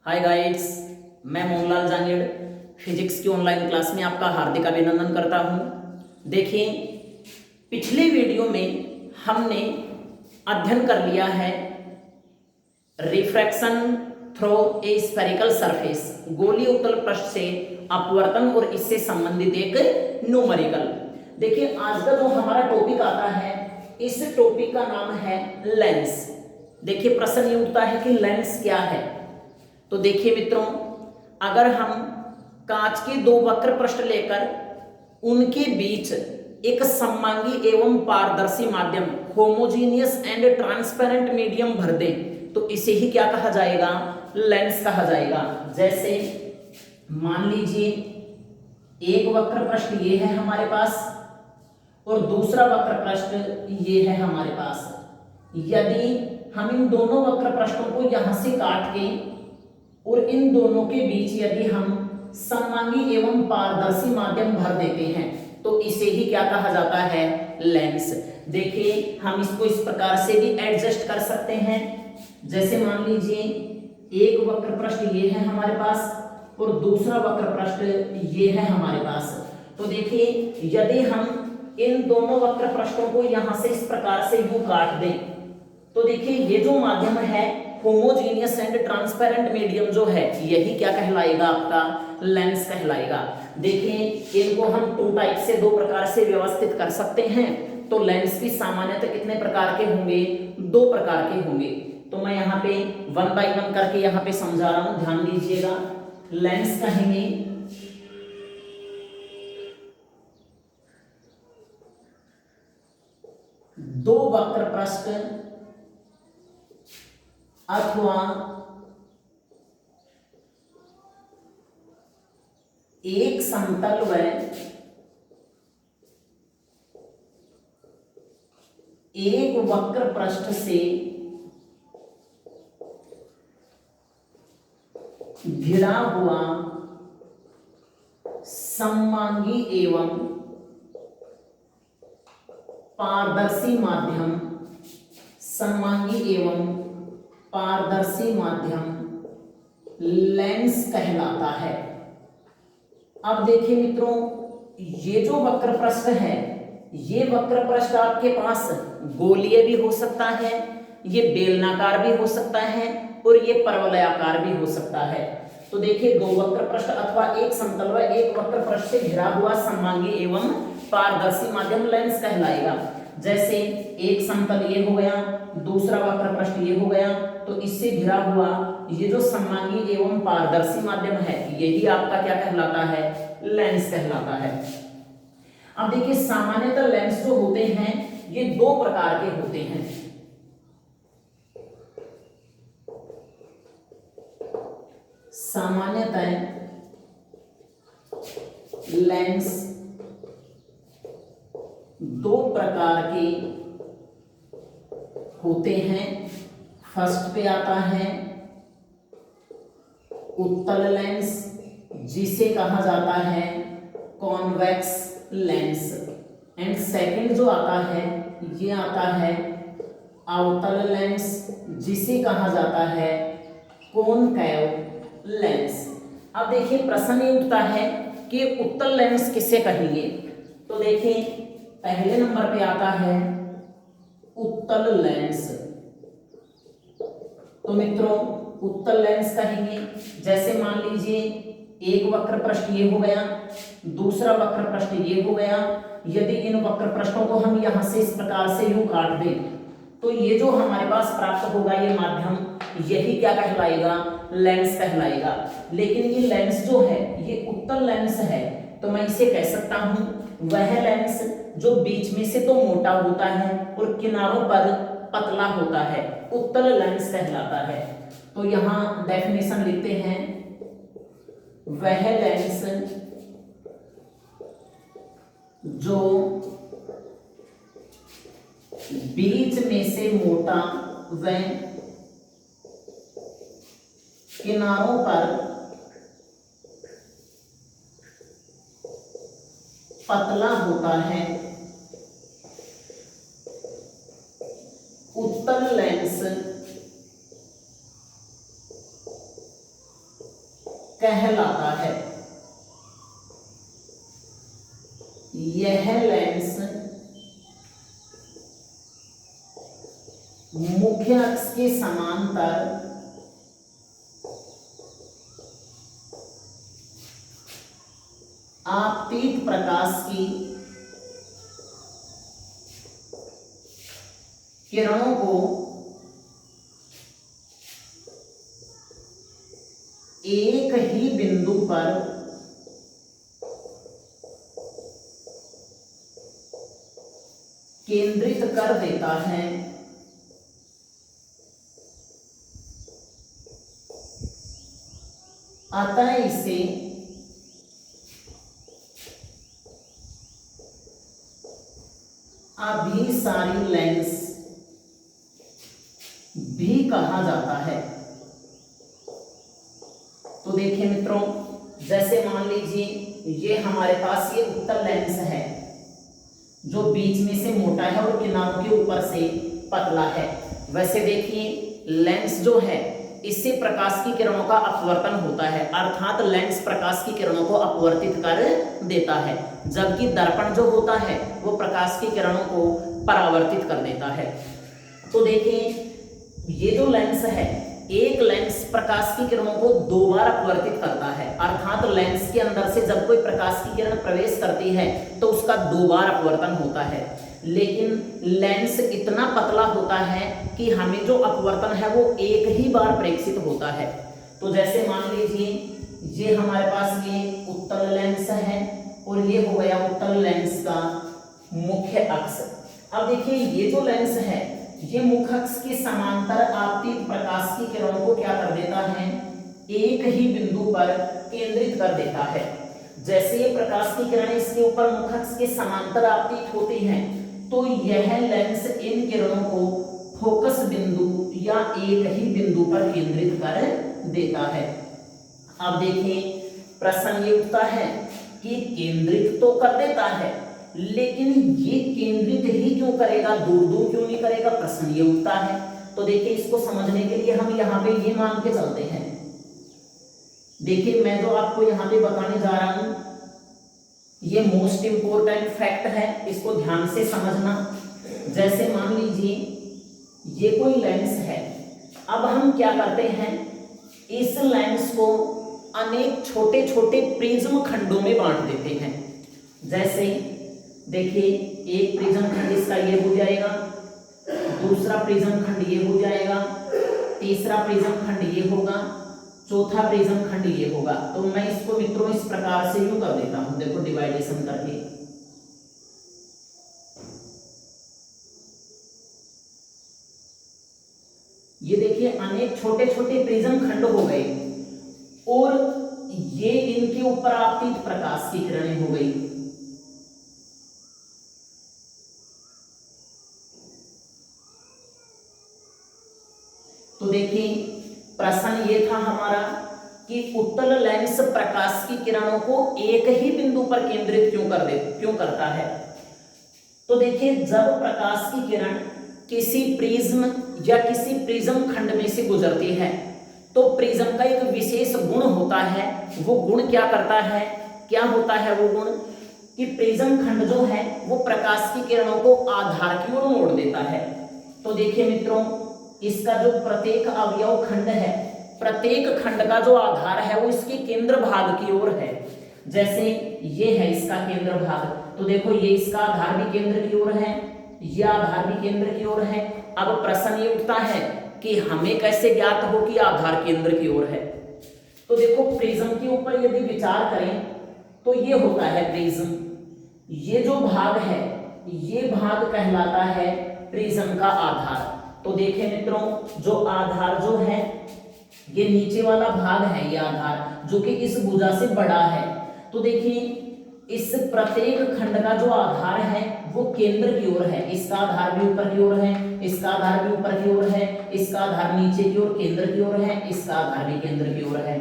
हाय guides, मैं Mohanlal Jangid physics की online class में आपका हार्दिक अभिनंदन करता हूं। देखिए, पिछले वीडियो में हमने अध्ययन कर लिया है refraction through a spherical surface, गोलीय उत्तल पृष्ठ से अपवर्तन और इससे संबंधित एक न्यूमेरिकल। देखिए, आज का जो हमारा टॉपिक आता है, इस टॉपिक का नाम है लेंस। देखिए, प्रश्न ये उठता है कि लेंस क्या है। तो देखिए मित्रों, अगर हम कांच के दो वक्र पृष्ठ लेकर उनके बीच एक सममांगी एवं पारदर्शी माध्यम होमोजीनियस एंड ट्रांसपेरेंट मीडियम भर दें तो इसे ही क्या कहा जाएगा? लेंस कहा जाएगा। जैसे मान लीजिए एक वक्र पृष्ठ ये है हमारे पास और दूसरा वक्र पृष्ठ ये है हमारे पास। यदि हम इन दोनों वक्र पृष्ठों को यहां से काट के और इन दोनों के बीच यदि हम सममांगी एवं पारदर्शी माध्यम भर देते हैं तो इसे ही क्या कहा जाता है? लेंस। देखिए, हम इसको इस प्रकार से भी एडजस्ट कर सकते हैं। जैसे मान लीजिए एक वक्र पृष्ठ ये है हमारे पास और दूसरा वक्र पृष्ठ ये है हमारे पास। तो देखिए, यदि हम इन दोनों वक्र पृष्ठों को यहां से इस प्रकार से यूं काट दें तो देखिए ये जो माध्यम है होमोजीनियस एंड ट्रांसपेरेंट मीडियम जो है यही क्या कहलाएगा? आपका लेंस कहलाएगा। देखिए, इनको हम टू टाइप से, दो प्रकार से व्यवस्थित कर सकते हैं। तो लेंस भी सामान्यतः कितने प्रकार के होंगे? दो प्रकार के होंगे। तो मैं यहाँ पे वन बाय वन करके यहाँ पे समझा रहा हूं, ध्यान दीजिएगा। लेंस कहेंगे दो वक्र पृष्ठ अथवा एक समतल व एक वक्र पृष्ठ से घिरा हुआ सममांगी एवं पारदर्शी माध्यम, सममांगी एवं पारदर्शी माध्यम लेंस कहलाता है। अब देखिए मित्रों, ये जो वक्र पृष्ठ है, ये वक्र पृष्ठ आपके पास गोलीय भी हो सकता है, ये बेलनाकार भी हो सकता है और ये परवलयाकार भी हो सकता है। तो देखिए, दो वक्र पृष्ठ अथवा एक समतल व एक वक्र पृष्ठ से घिरा हुआ सममांगी एवं पारदर्शी माध्यम लेंस कहलाएगा। जैसे एक समतल ये हो गया, दूसरा वक्र पृष्ठ ये हो गया, तो इससे घिरा हुआ ये जो सममांगी एवं पारदर्शी माध्यम है यही आपका क्या कहलाता है? लेंस कहलाता है। अब देखिए, सामान्यतः लेंस जो होते हैं ये दो प्रकार के होते हैं। सामान्यतः लेंस दो प्रकार के होते हैं। फर्स्ट पे आता है उत्तल लेंस, जिसे कहा जाता है कॉन्वेक्स लेंस, एंड सेकंड जो आता है ये आता है अवतल लेंस, जिसे कहा जाता है कॉनकेव लेंस। अब देखिए, प्रश्न ये उठता है कि उत्तल लेंस किसे कहेंगे? तो देखिए, पहले नंबर पे आता है उत्तल लेंस। तो मित्रों, उत्तल लेंस कहेंगे जैसे मान लीजिए एक वक्र पृष्ठ ये हो गया, दूसरा वक्र पृष्ठ ये हो गया। यदि इन वक्र पृष्ठों को हम यहां से इस प्रकार से यूं काट दें तो ये जो हमारे पास प्राप्त होगा ये माध्यम, यही क्या कहलाएगा? लेंस कहलाएगा। लेकिन ये लेंस जो है ये उत्तल लेंस है, तो मैं इसे कह सकता हूं वह लेंस जो बीच में से तो मोटा होता है और किनारों पर पतला होता है, उत्तल लेंस कहलाता है। तो यहां डेफिनेशन लिखते हैं, वह लेंस जो बीच में से मोटा व किनारों पर पतला होता है, उत्तल लेंस कहलाता है। यह लेंस मुख्य अक्ष के समांतर आपतित प्रकाश की किरणों को एक ही बिंदु पर केंद्रित कर देता है। अतः इसे अभिसारी लेंस भी कहा जाता है। तो देखिए मित्रों, जैसे मान लीजिए ये हमारे पास ये उत्तल लेंस है जो बीच में से मोटा है और किनारों के ऊपर से पतला है। वैसे देखिए लेंस जो है इससे प्रकाश की किरणों का अपवर्तन होता है, अर्थात लेंस प्रकाश की किरणों को अपवर्तित कर देता है, जबकि दर्पण जो होता है वो प्रकाश की किरणों को परावर्तित कर देता है। तो देखिए ये जो लेंस है, एक लेंस प्रकाश की किरणों को दो बार अपवर्तित करता है, अर्थात लेंस के अंदर से जब कोई प्रकाश की किरण प्रवेश करती है तो उसका दो बार अपवर्तन होता है। लेकिन लेंस इतना पतला होता है कि हमें जो अपवर्तन है वो एक ही बार प्रेक्षित होता है। तो जैसे मान लीजिए ये हमारे पास ये उत्तल लेंस है और ये हो गया उत्तल लेंस का मुख्य अक्ष। अब देखिए ये जो लेंस है ये मुख्य अक्ष के समांतर आपतित प्रकाश की किरणों को क्या कर देता है, एक ही बिंदु पर केंद्रित कर देता है। जैसे ये प्रकाश की किरणें इसके ऊपर मुख्य अक्ष के समांतर आपतित होती हैं तो यह लेंस इन किरणों को फोकस बिंदु या एक ही बिंदु पर केंद्रित कर देता है। अब देखिए प्रश्न ये उठता है कि केंद्रित तो कर देता है, लेकिन ये केंद्रित ही क्यों करेगा, दूर दूर क्यों नहीं करेगा, प्रश्न ये उठता है। तो देखिए इसको समझने के लिए हम यहाँ पे ये मान के चलते हैं। देखिए मैं जो आपको यहाँ पे बताने जा रहा हूं ये मोस्ट इंपोर्टेंट फैक्ट है, इसको ध्यान से समझना। जैसे मान लीजिए ये कोई लेंस है, अब हम क्या करते हैं, इस लेंस को अनेक छोटे छोटे प्रिज्म खंडों में बांट देते हैं। जैसे देखिए एक प्रिज्म खंड इसका ये हो जाएगा, दूसरा प्रिज्म खंड ये हो जाएगा, तीसरा प्रिज्म खंड ये होगा, चौथा प्रिज्म खंड ये होगा। तो मैं इसको मित्रों इस प्रकार से यूं कर देता हूं, देखो डिवाइडेशन करके। ये देखिए अनेक छोटे छोटे प्रिज्म खंड हो गए और ये इनके ऊपर आपतित प्रकाश की किरणें हो गई। तो देखिए प्रश्न ये था हमारा कि उत्तल लेंस प्रकाश की किरणों को एक ही बिंदु पर केंद्रित क्यों करता है। तो देखिए जब प्रकाश की किरण किसी प्रिज्म या किसी प्रिज्म खंड में से गुजरती है तो प्रिज्म का एक विशेष गुण होता है। वो गुण क्या करता है, क्या होता है वो गुण कि प्रिज्म खंड जो है वो प्रकाश की किरणों को आधार की ओर मोड़ देता है। तो देखिए मित्रों इसका जो प्रत्येक अवयव खंड है, प्रत्येक खंड का जो आधार है वो इसके केंद्र भाग की ओर है। जैसे ये है इसका केंद्र भाग, तो देखो ये इसका आधार भी केंद्र की ओर है, ये आधार भी केंद्र की ओर है। अब प्रश्न ये उठता है कि हमें कैसे ज्ञात हो कि आधार केंद्र की ओर है। तो देखो प्रिज्म के ऊपर यदि विचार करें तो ये होता है प्रिज्म, ये जो भाग है ये भाग कहलाता है प्रिज्म का आधार। तो देखिए मित्रों जो आधार जो है ये नीचे वाला भाग है, ये आधार जो कि इस भुजा से बड़ा है। तो देखिए इस प्रत्येक खंड का जो आधार है वो केंद्र की ओर है, इसका आधार भी ऊपर की ओर है, इसका आधार भी ऊपर की ओर है, इसका आधार नीचे की ओर केंद्र की ओर है, इसका आधार भी केंद्र की ओर है।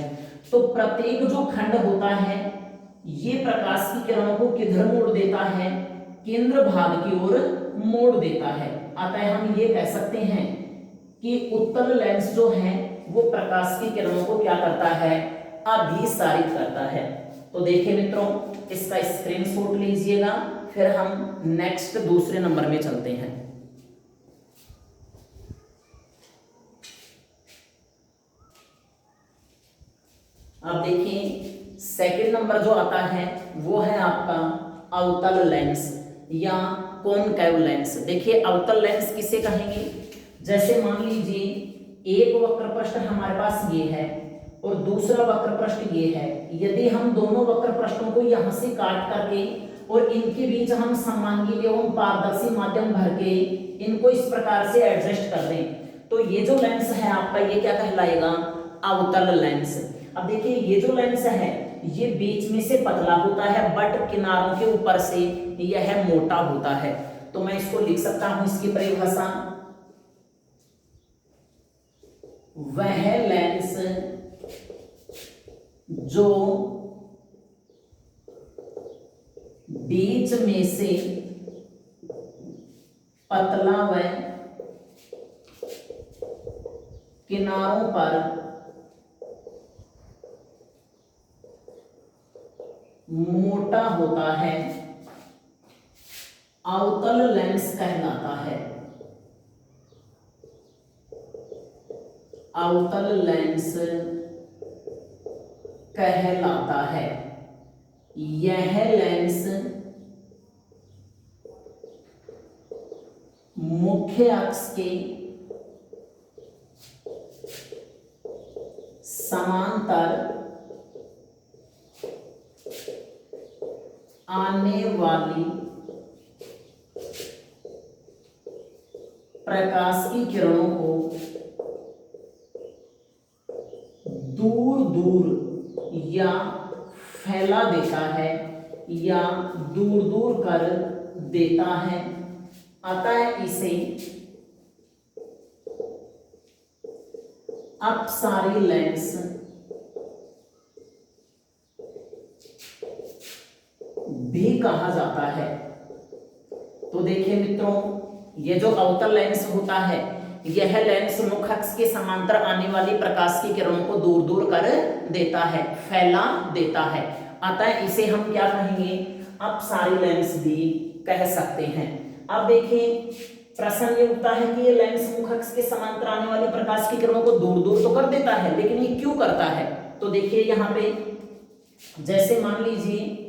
तो प्रत्येक जो खंड होता है ये प्रकाश की किरणों को किधर मोड़ देता है, केंद्र भाग की ओर मोड़ देता है। अतः हम ये कह सकते हैं कि उत्तल लेंस जो है वो प्रकाश की किरणों को क्या करता है, अभिसारित करता है। तो देखिए मित्रों, इसका स्क्रीनशॉट लीजिएगा, फिर हम नेक्स्ट दूसरे नंबर में चलते हैं। अब देखिए सेकंड नंबर जो आता है वो है आपका अवतल लेंस या कॉनकेव लेंस। देखिए अवतल लेंस किसे कहेंगे, जैसे मान लीजिए एक वक्र पृष्ठ हमारे पास ये है और दूसरा वक्र पृष्ठ ये है। यदि हम दोनों वक्र पृष्ठों को यहां से काट करके और इनके बीच हम समांगी एवं पारदर्शी माध्यम भर के इनको इस प्रकार से एडजस्ट कर दें, तो ये जो लेंस है आपका ये क्या कहलाएगा, अवतल लेंस। अब देखिए ये जो लेंस है ये बीच में से पतला होता है बट किनारों के ऊपर से यह मोटा होता है। तो मैं इसको लिख सकता हूं, इसकी परिभाषा, वह लेंस जो बीच में से पतला व किनारों पर मोटा होता है अवतल लेंस कहलाता है। अवतल लेंस कहलाता है। यह लेंस मुख्य अक्ष के समांतर आने वाली प्रकाश की किरणों को दूर दूर या फैला देता है या दूर दूर कर देता है। अतः इसे अपसारी लेंस भी कहा जाता है। तो देखिए मित्रों, ये जो अवतल लेंस होता है यह लेंस मुख्य अक्ष के समांतर आने वाली प्रकाश की किरणों को दूर दूर कर देता है, फैला देता है। अतः इसे हम क्या कहेंगे, अपसारी लेंस भी कह सकते हैं। अब देखिए प्रश्न ये उठता है कि ये लेंस मुख्य अक्ष के समांतर आने वाली प्रकाश की किरणों को दूर दूर तो कर देता है, लेकिन ये क्यों करता है। तो देखिए यहाँ पे जैसे मान लीजिए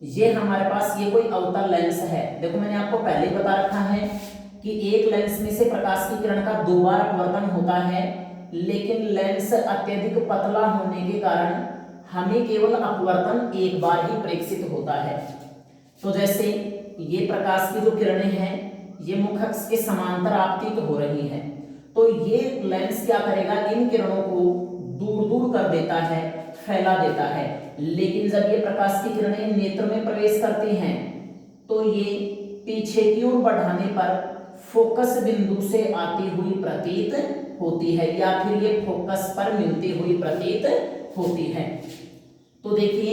ये हमारे पास ये कोई अवतल लेंस है। देखो मैंने आपको पहले बता रखा है कि एक लेंस में से प्रकाश की किरण का 2 बार अपवर्तन होता है, लेकिन लेंस अत्यधिक पतला होने के कारण हमें केवल अपवर्तन एक बार ही प्रेक्षित होता है। तो जैसे ये प्रकाश की जो किरणें हैं ये मुख्य अक्ष के समांतर आपतित हो रही हैं, तो ये लेंस क्या करेगा, इन किरणों को दूर दूर कर देता है, फैला देता है। लेकिन जब ये प्रकाश की किरणें नेत्र में प्रवेश करती हैं तो ये पीछे की ओर बढ़ाने पर फोकस बिंदु से आती हुई प्रतीत होती है या फिर ये फोकस पर मिलती हुई प्रतीत होती है। तो देखिए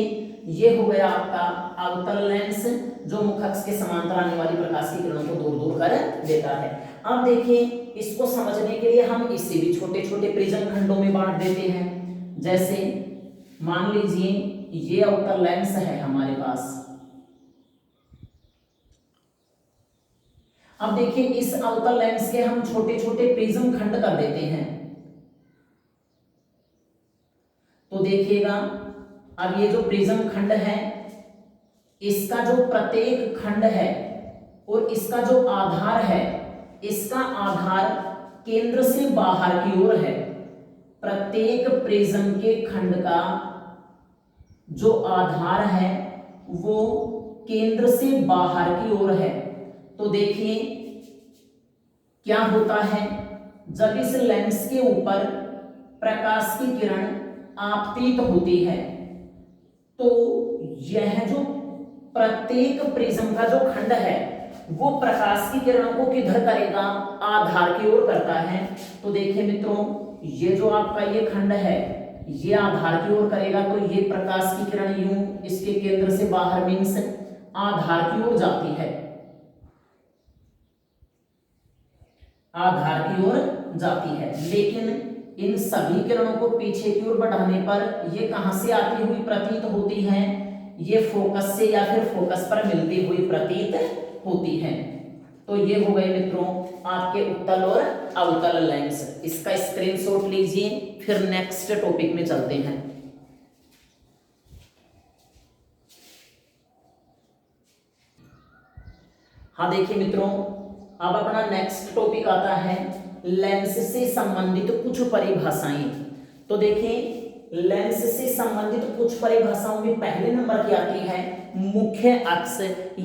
ये हो गया आपका अवतल लेंस जो मुख्य अक्ष के समांतर आने वाली प्रकाश की किरणों को दूर दूर कर देता है। अब देखिए इसको समझने के लिए हम इससे भी छोटे छोटे प्रिज्म खंडों में बांट देते हैं। जैसे मान लीजिए ये अवतल लेंस है हमारे पास। अब देखिए इस अवतल लेंस के हम छोटे छोटे प्रिज्म खंड कर देते हैं। तो देखिएगा अब ये जो प्रिज्म खंड है इसका जो प्रत्येक खंड है और इसका जो आधार है, इसका आधार केंद्र से बाहर की ओर है। प्रत्येक प्रिज्म के खंड का जो आधार है वो केंद्र से बाहर की ओर है। तो देखिए क्या होता है, जब इस लेंस के ऊपर प्रकाश की किरण आपतित होती है तो यह जो प्रत्येक प्रिज्म का जो खंड है वो प्रकाश की किरणों को किधर करेगा, आधार की ओर करता है। तो देखिए मित्रों ये जो आपका ये खंड है ये आधार की ओर करेगा, तो ये प्रकाश की किरण यूं इसके केंद्र से बाहर मीन्स आधार की ओर जाती है, आधार की ओर जाती है। लेकिन इन सभी किरणों को पीछे की ओर बढ़ाने पर ये कहां से आती हुई प्रतीत होती हैं? ये फोकस से या फिर फोकस पर मिलती हुई प्रतीत होती हैं। तो ये हो गए मित्रों आपके उत्तल और अवतल लेंस। इसका स्क्रीनशॉट लीजिए, फिर नेक्स्ट टॉपिक में चलते हैं। हाँ देखिए मित्रों, अब अपना नेक्स्ट टॉपिक आता है लेंस से संबंधित कुछ परिभाषाएं। तो देखिए लेंस से संबंधित कुछ परिभाषाओं में पहले नंबर की आती है मुख्य अक्ष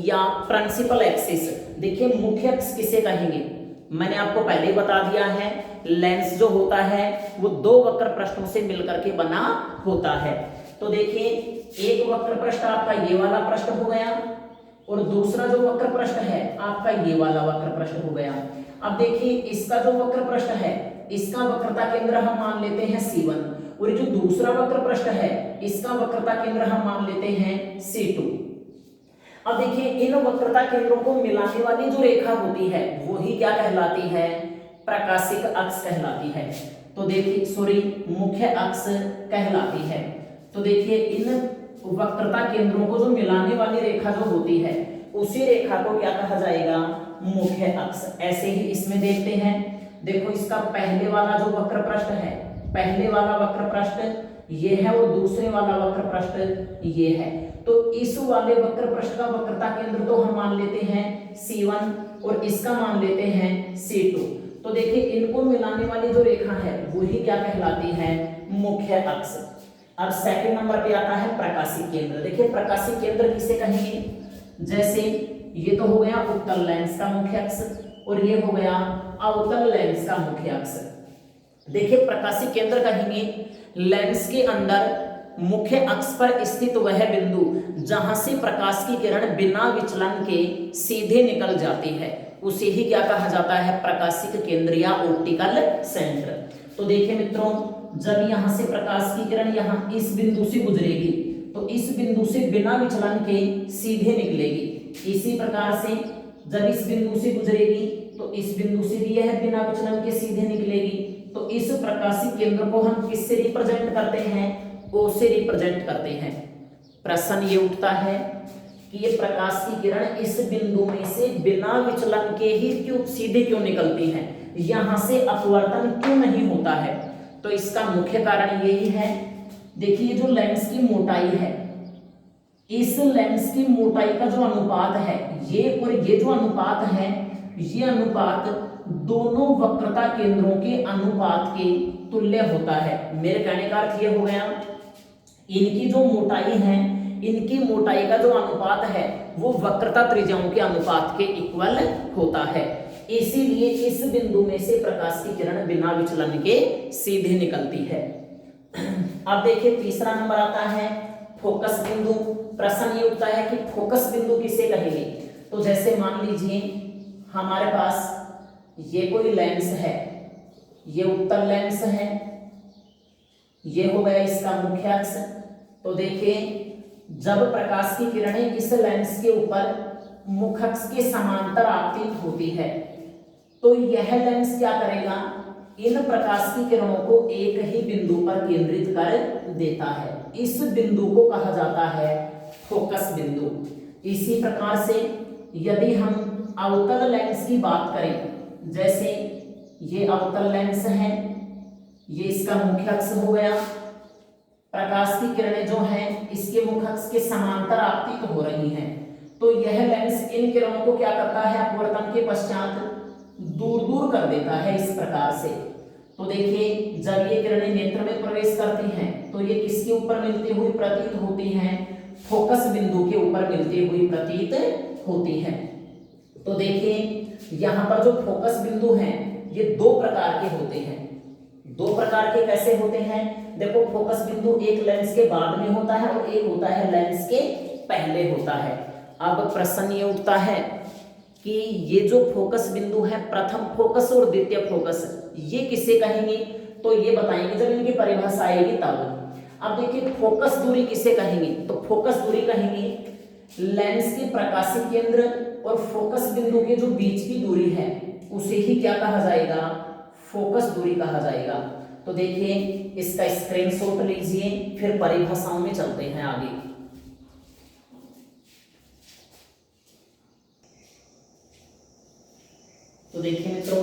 या प्रिंसिपल एक्सिस। देखिए मुख्य अक्ष किसे कहेंगे? मैंने आपको पहले ही बता दिया है, लेंस जो होता है वो दो वक्र पृष्ठों से मिलकर के बना होता है। तो देखिए एक वक्र पृष्ठ आपका ये वाला पृष्ठ हो गया और दूसरा जो वक्र पृष्ठ है आपका ये वाला वक्र पृष्ठ हो गया। अब देखिए इसका जो वक्र पृष्ठ है इसका वक्रता केंद्र हम मान लेते हैं C1 और जो दूसरा वक्र पृष्ठ है इसका वक्रता केंद्र हम मान लेते हैं C2। अब देखिए इन वक्रता केंद्रों को मिलाने वाली जो रेखा होती है वो ही क्या कहलाती है? प्रकाशिक अक्ष कहलाती है। तो देखिए मुख्य अक्ष कहलाती है। तो देखिए इन वक्रता केंद्रों को जो मिलाने वाली रेखा जो होती है उसी रेखा को क्या कहा जाएगा? मुख्य अक्ष। ऐसे ही इसमें देखते हैं, देखो इसका पहले वाला जो वक्र पृष्ठ है, पहले वाला वक्र पृष्ठ ये है और दूसरे वाला वक्र पृष्ठ ये है। तो इस वाले वक्र पृष्ठ का वक्रता केंद्र तो हम मान लेते हैं C1 और इसका मान लेते हैं C2। तो देखिए इनको मिलाने वाली जो रेखा है वो ही क्या कहलाती है? मुख्य अक्ष। अब सेकंड नंबर पे आता है प्रकाशिक केंद्र। देखिए प्रकाशिक केंद्र किसे कहेंगे? जैसे ये तो हो गया उत्तल लेंस का मुख्य अक्ष और ये हो गया अवतल लेंस का मुख्य अक्ष। देखिए प्रकाशिक केंद्र कहेंगे लेंस के अंदर मुख्य अक्ष पर स्थित वह बिंदु जहां से प्रकाश की किरण बिना विचलन के सीधे निकल जाती है उसे ही क्या कहा जाता है? प्रकाशिक केंद्र या ऑप्टिकल सेंटर। तो देखिए मित्रों जब यहां से प्रकाश की किरण यहां इस बिंदु से गुजरेगी तो इस बिंदु से बिना विचलन के सीधे निकलेगी। इसी प्रकार से जब इस बिंदु से गुजरेगी तो इस बिंदु से भी यह बिना विचलन के सीधे निकलेगी। तो इस प्रकाशिक केंद्र को हम किससे रिप्रेजेंट करते हैं? O से रिप्रेजेंट करते हैं। प्रश्न ये उठता है कि ये प्रकाश की किरण इस बिंदु में से बिना विचलन के ही क्यों सीधे क्यों निकलती है? यहां से अपवर्तन क्यों नहीं होता है? तो इसका मुख्य कारण यही है, देखिए जो लेंस की मोटाई है, इस लेंस की मोटाई का जो अनुपात है ये और ये जो अनुपात है ये अनुपात दोनों वक्रता केंद्रों के अनुपात के तुल्य होता है। मेरे कहने का अर्थ ये हो गया इनकी जो मोटाई है, इनकी मोटाई का जो अनुपात है वो वक्रता त्रिज्याओं के अनुपात के इक्वल होता है। इसीलिए इस बिंदु में से प्रकाश की किरण बिना विचलन के सीधे निकलती है। अब देखिए तीसरा नंबर आता है फोकस बिंदु। प्रश्न ये उठता है कि फोकस बिंदु किसे कहेंगे? तो जैसे मान लीजिए हमारे पास ये कोई लेंस है, ये उत्तल लेंस है, ये हो गया इसका मुख्य अक्ष। तो देखिए जब प्रकाश की किरणें इस लेंस के ऊपर मुख्य अक्ष के समांतर आपतित होती है तो यह लेंस क्या करेगा? इन प्रकाश की किरणों को एक ही बिंदु पर केंद्रित कर देता है। इस बिंदु को कहा जाता है फोकस बिंदु। इसी प्रकार से यदि हम अवतल लेंस की बात करें, जैसे ये अवतल लेंस है, ये इसका मुख्य अक्ष हो गया, प्रकाश की किरणें जो हैं इसके मुख्य अक्ष के समांतर आपतित हो रही हैं, तो यह लेंस इन किरणों को क्या करता है? अपवर्तन के पश्चात दूर दूर कर देता है इस प्रकार से। तो देखिए जब ये किरणें नेत्र में प्रवेश करती हैं तो ये किसके ऊपर मिलती हुई प्रतीत होती हैं? फोकस बिंदु के ऊपर मिलती हुई प्रतीत होती हैं। तो देखिए यहाँ पर जो फोकस बिंदु हैं ये दो प्रकार के होते हैं। दो प्रकार के कैसे होते हैं? देखो फोकस बिंदु एक लेंस के बाद में होता है और एक होता है लेंस के पहले होता है। अब प्रश्न ये उठता है कि ये जो फोकस बिंदु है प्रथम फोकस और द्वितीय फोकस ये किसे कहेंगे? तो ये बताएंगे जब इनकी परिभाषा आएगी तब। अब देखिए फोकस दूरी किसे कहेंगे? तो फोकस दूरी कहेंगे लेंस के प्रकाशिक केंद्र और फोकस बिंदु के जो बीच की दूरी है उसे ही क्या कहा जाएगा? फोकस दूरी कहा जाएगा। तो देखिए इसका स्क्रीनशॉट लीजिए, फिर परिभाषाओं में चलते हैं आगे। तो देखिए मित्रों,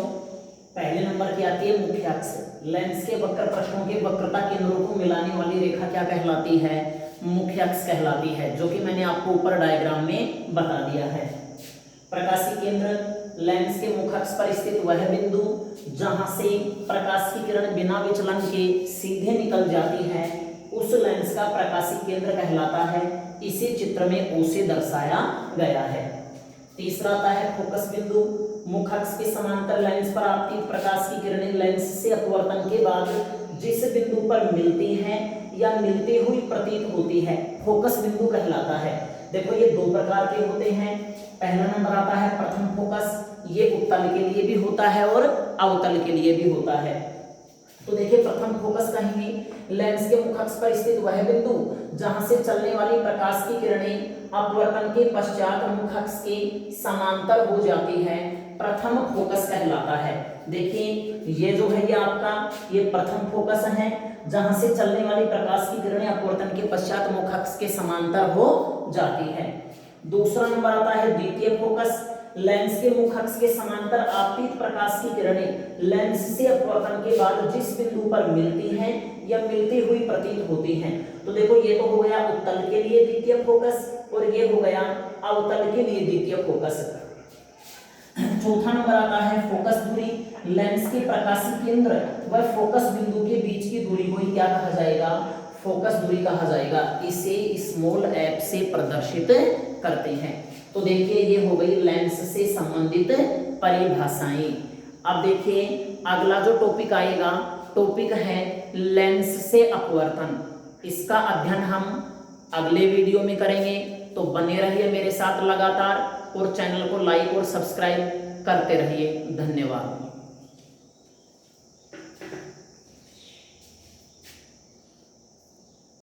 पहले नंबर की आती है मुख्य अक्ष। लेंस के वक्र पृष्ठों के वक्रता केंद्रों को मिलाने वाली रेखा क्या कहलाती है? मुख्य अक्ष कहलाती है, जो कि मैंने आपको ऊपर डायग्राम में बता दिया है। प्रकाशीय केंद्र लेंस के मुख्य अक्ष पर स्थित वह बिंदु जहां से प्रकाश की किरण बिना विचलन के सीधे निकल जाती है, उस लेंस का प्रकाशीय केंद्र कहलाता है। इसी चित्र में O से दर्शाया गया है। तीसरा आता है फोकस बिंदु। मुख्य अक्ष के समांतर लेंस पर आपतित प्रकाश की किरणें लेंस से अपवर्तन के बाद जिस बिंदु पर मिलती हैं या मिलती हुई प्रतीत होती है, फोकस बिंदु कहलाता है। देखो ये दो प्रकार के होते हैं। पहला नंबर आता है प्रथम फोकस, ये उत्तल के लिए भी होता है और अवतल के लिए भी होता है। तो देखिए प्रथम फोकस कहेंगे लेंस के मुख्य अक्ष पर स्थित वह बिंदु जहां से चलने वाली प्रकाश की किरणें अपवर्तन के पश्चात मुख्य अक्ष के समांतर हो जाती है, प्रथम फोकस कहलाता है। देखिए ये जो है ये आपका ये प्रथम फोकस है, जहां से चलने वाली प्रकाश की किरणें अपवर्तन के पश्चात मुख्य अक्ष के समांतर हो जाती है। दूसरा नंबर आता है द्वितीय फोकस। लेंस के मुख्य अक्ष के समांतर आपतित प्रकाश की किरणें लेंस से अपवर्तन के बाद जिस बिंदु पर मिलती हैं या मिलती हुई प्रतीत होती हैं। तो देखो ये तो हो गया उत्तल के लिए द्वितीय फोकस और ये हो गया अवतल के लिए द्वितीय फोकस। चौथा नंबर आता है फोकस दूरी। लेंस के प्रकाशीय केंद्र व फोकस बिंदु के बीच की दूरी को ही क्या कहा जाएगा? फोकस दूरी कहा जाएगा। इसे स्मॉल f से प्रदर्शित करते हैं। तो देखिए ये हो गई लेंस से संबंधित परिभाषाएं। अब देखिए अगला जो टॉपिक आएगा, टॉपिक है लेंस से अपवर्तन। इसका अध्ययन हम अगले वीडियो में करेंगे, तो बने रहिए मेरे साथ लगातार और चैनल को लाइक और सब्सक्राइब करते रहिए। धन्यवाद।